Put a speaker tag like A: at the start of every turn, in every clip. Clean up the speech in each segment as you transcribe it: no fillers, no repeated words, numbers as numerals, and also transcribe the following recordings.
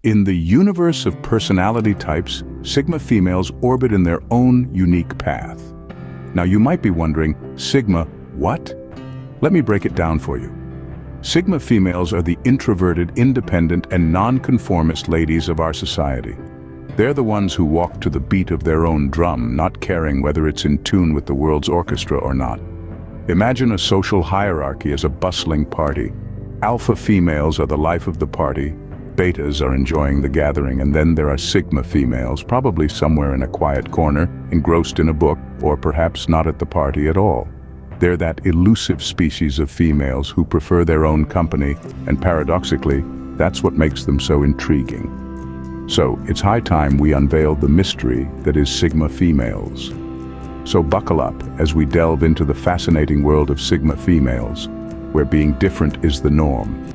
A: In the universe of personality types, Sigma females orbit in their own unique path. Now you might be wondering, Sigma, what? Let me break it down for you. Sigma females are the introverted, independent, and non-conformist ladies of our society. They're the ones who walk to the beat of their own drum, not caring whether it's in tune with the world's orchestra or not. Imagine a social hierarchy as a bustling party. Alpha females are the life of the party, betas are enjoying the gathering, and then there are Sigma females, probably somewhere in a quiet corner, engrossed in a book, or perhaps not at the party at all. They're that elusive species of females who prefer their own company, and paradoxically, that's what makes them so intriguing. So, it's high time we unveil the mystery that is Sigma females. So buckle up as we delve into the fascinating world of Sigma females, where being different is the norm.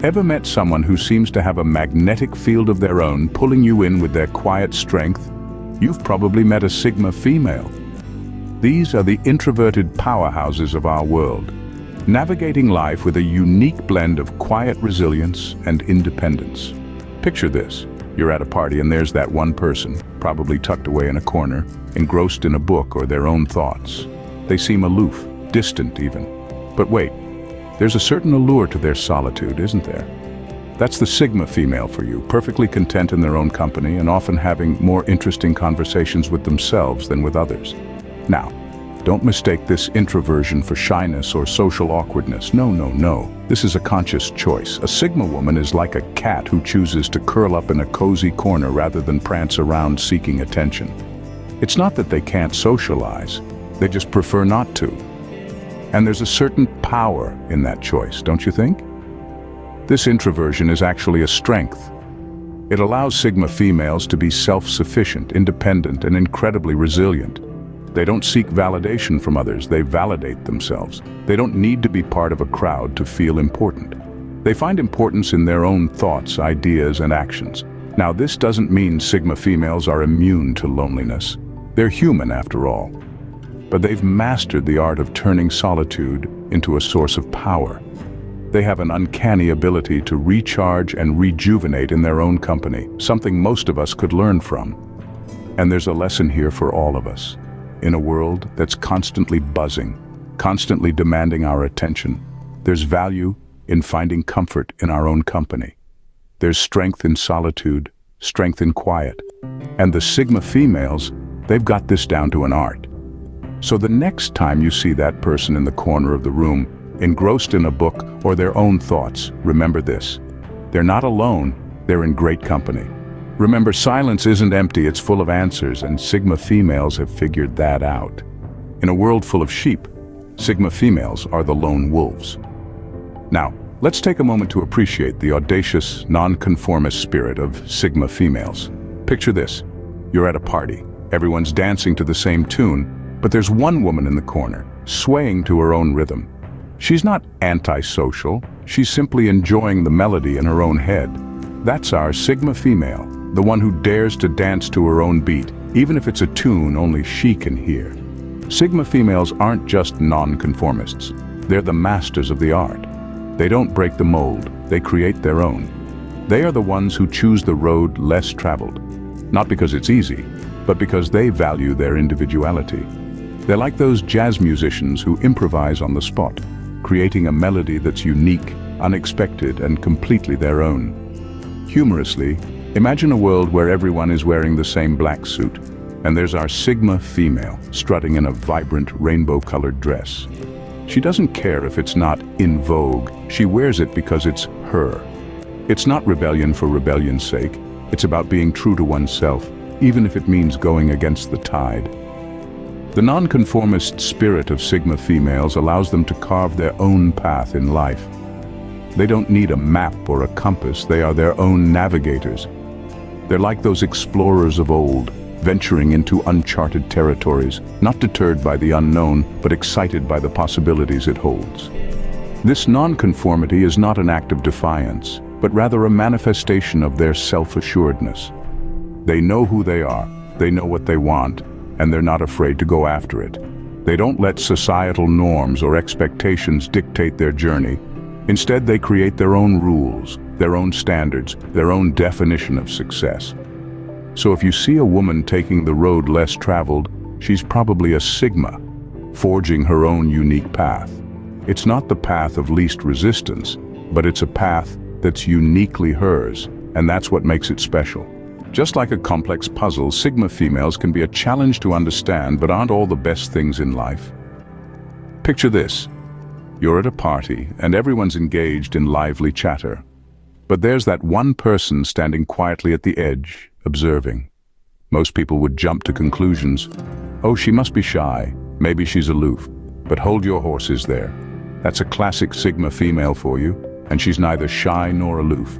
A: Ever met someone who seems to have a magnetic field of their own, pulling you in with their quiet strength? You've probably met a Sigma female. These are the introverted powerhouses of our world, navigating life with a unique blend of quiet resilience and independence. Picture this. You're at a party and there's that one person, probably tucked away in a corner, engrossed in a book or their own thoughts. They seem aloof, distant even. But wait, there's a certain allure to their solitude, isn't there? That's the Sigma female for you, perfectly content in their own company and often having more interesting conversations with themselves than with others. Now, don't mistake this introversion for shyness or social awkwardness. No, no, no. This is a conscious choice. A Sigma woman is like a cat who chooses to curl up in a cozy corner rather than prance around seeking attention. It's not that they can't socialize, they just prefer not to. And there's a certain power in that choice, don't you think? This introversion is actually a strength. It allows Sigma females to be self-sufficient, independent, and incredibly resilient. They don't seek validation from others, they validate themselves. They don't need to be part of a crowd to feel important. They find importance in their own thoughts, ideas, and actions. Now, this doesn't mean Sigma females are immune to loneliness. They're human after all. But they've mastered the art of turning solitude into a source of power. They have an uncanny ability to recharge and rejuvenate in their own company, something most of us could learn from. And there's a lesson here for all of us. In a world that's constantly buzzing, constantly demanding our attention, there's value in finding comfort in our own company. There's strength in solitude, strength in quiet. And the Sigma females, they've got this down to an art. So the next time you see that person in the corner of the room, engrossed in a book or their own thoughts, remember this. They're not alone, they're in great company. Remember, silence isn't empty, it's full of answers, and Sigma females have figured that out. In a world full of sheep, Sigma females are the lone wolves. Now, let's take a moment to appreciate the audacious, non-conformist spirit of Sigma females. Picture this. You're at a party. Everyone's dancing to the same tune, but there's one woman in the corner, swaying to her own rhythm. She's not antisocial, she's simply enjoying the melody in her own head. That's our Sigma female, the one who dares to dance to her own beat, even if it's a tune only she can hear. Sigma females aren't just non-conformists, they're the masters of the art. They don't break the mold, they create their own. They are the ones who choose the road less traveled, not because it's easy, but because they value their individuality. They're like those jazz musicians who improvise on the spot, creating a melody that's unique, unexpected, and completely their own. Humorously, imagine a world where everyone is wearing the same black suit, and there's our Sigma female strutting in a vibrant rainbow-colored dress. She doesn't care if it's not in vogue, she wears it because it's her. It's not rebellion for rebellion's sake, it's about being true to oneself, even if it means going against the tide. The non-conformist spirit of Sigma females allows them to carve their own path in life. They don't need a map or a compass, they are their own navigators. They're like those explorers of old, venturing into uncharted territories, not deterred by the unknown, but excited by the possibilities it holds. This non-conformity is not an act of defiance, but rather a manifestation of their self-assuredness. They know who they are, they know what they want, and they're not afraid to go after it. They don't let societal norms or expectations dictate their journey. Instead, they create their own rules, their own standards, their own definition of success. So if you see a woman taking the road less traveled, she's probably a Sigma, forging her own unique path. It's not the path of least resistance, but it's a path that's uniquely hers, and that's what makes it special. Just like a complex puzzle, Sigma females can be a challenge to understand, but aren't all the best things in life. Picture this. You're at a party, and everyone's engaged in lively chatter. But there's that one person standing quietly at the edge, observing. Most people would jump to conclusions. Oh, she must be shy. Maybe she's aloof. But hold your horses there. That's a classic Sigma female for you, and she's neither shy nor aloof.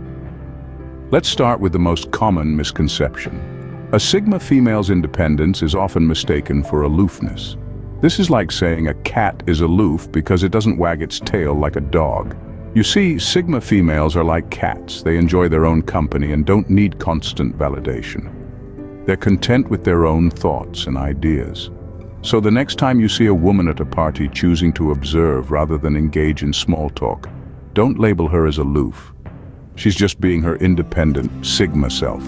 A: Let's start with the most common misconception. A Sigma female's independence is often mistaken for aloofness. This is like saying a cat is aloof because it doesn't wag its tail like a dog. You see, Sigma females are like cats. They enjoy their own company and don't need constant validation. They're content with their own thoughts and ideas. So the next time you see a woman at a party choosing to observe rather than engage in small talk, don't label her as aloof. She's just being her independent Sigma self.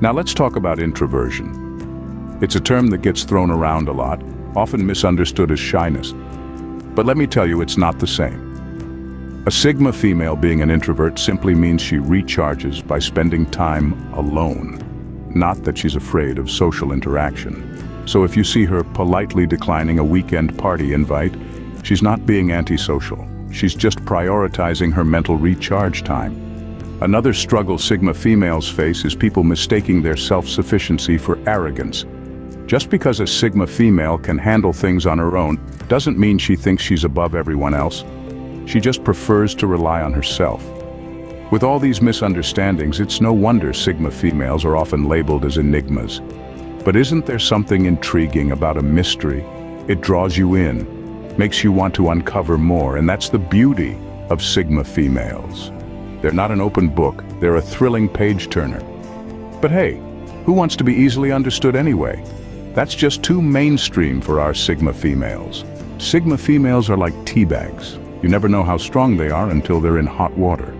A: Now let's talk about introversion. It's a term that gets thrown around a lot, often misunderstood as shyness. But let me tell you, it's not the same. A Sigma female being an introvert simply means she recharges by spending time alone, not that she's afraid of social interaction. So if you see her politely declining a weekend party invite, she's not being antisocial. She's just prioritizing her mental recharge time. Another struggle Sigma females face is people mistaking their self-sufficiency for arrogance. Just because a Sigma female can handle things on her own doesn't mean she thinks she's above everyone else. She just prefers to rely on herself. With all these misunderstandings, it's no wonder Sigma females are often labeled as enigmas. But isn't there something intriguing about a mystery? It draws you in, makes you want to uncover more, and that's the beauty of Sigma females. They're not an open book, they're a thrilling page-turner. But hey, who wants to be easily understood anyway? That's just too mainstream for our Sigma females. Sigma females are like tea bags. You never know how strong they are until they're in hot water.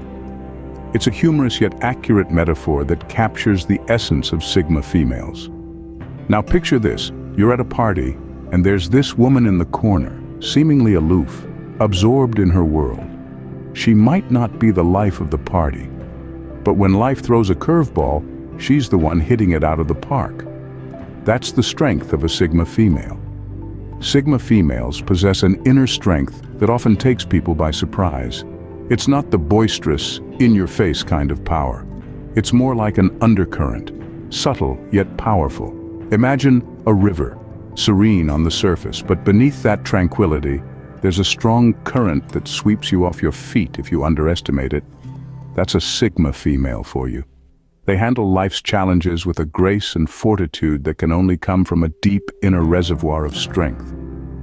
A: It's a humorous yet accurate metaphor that captures the essence of Sigma females. Now picture this, you're at a party, and there's this woman in the corner, seemingly aloof, absorbed in her world. She might not be the life of the party, but when life throws a curveball, she's the one hitting it out of the park. That's the strength of a Sigma female. Sigma females possess an inner strength that often takes people by surprise. It's not the boisterous, in-your-face kind of power. It's more like an undercurrent, subtle yet powerful. Imagine a river, serene on the surface, but beneath that tranquility, there's a strong current that sweeps you off your feet if you underestimate it. That's a Sigma female for you. They handle life's challenges with a grace and fortitude that can only come from a deep inner reservoir of strength.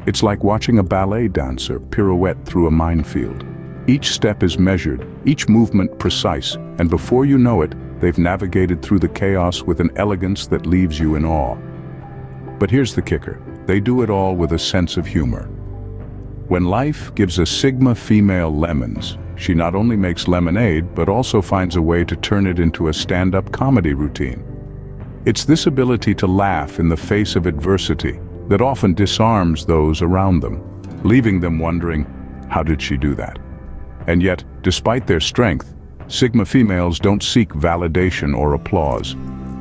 A: It's like watching a ballet dancer pirouette through a minefield. Each step is measured, each movement precise, and before you know it, they've navigated through the chaos with an elegance that leaves you in awe. But here's the kicker. They do it all with a sense of humor. When life gives a Sigma female lemons, she not only makes lemonade, but also finds a way to turn it into a stand-up comedy routine. It's this ability to laugh in the face of adversity that often disarms those around them, leaving them wondering, how did she do that? And yet, despite their strength, Sigma females don't seek validation or applause.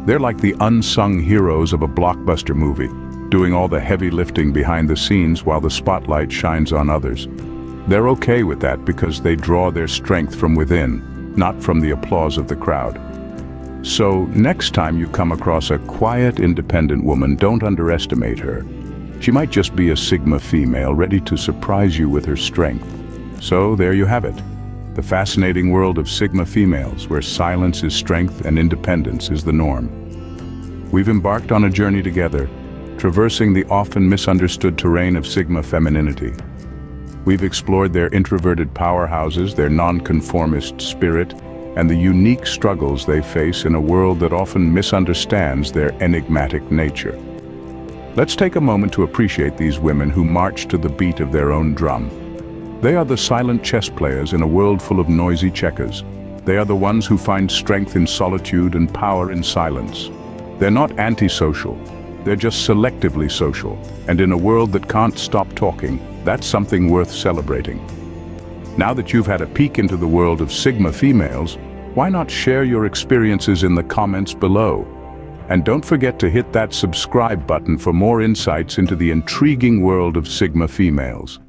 A: They're like the unsung heroes of a blockbuster movie, doing all the heavy lifting behind the scenes while the spotlight shines on others. They're okay with that because they draw their strength from within, not from the applause of the crowd. So, next time you come across a quiet, independent woman, don't underestimate her. She might just be a Sigma female ready to surprise you with her strength. So, there you have it. The fascinating world of Sigma females, where silence is strength and independence is the norm. We've embarked on a journey together, traversing the often misunderstood terrain of Sigma femininity. We've explored their introverted powerhouses, their non-conformist spirit, and the unique struggles they face in a world that often misunderstands their enigmatic nature. Let's take a moment to appreciate these women who march to the beat of their own drum. They are the silent chess players in a world full of noisy checkers. They are the ones who find strength in solitude and power in silence. They're not antisocial. They're just selectively social. And in a world that can't stop talking, that's something worth celebrating. Now that you've had a peek into the world of Sigma females, why not share your experiences in the comments below? And don't forget to hit that subscribe button for more insights into the intriguing world of Sigma females.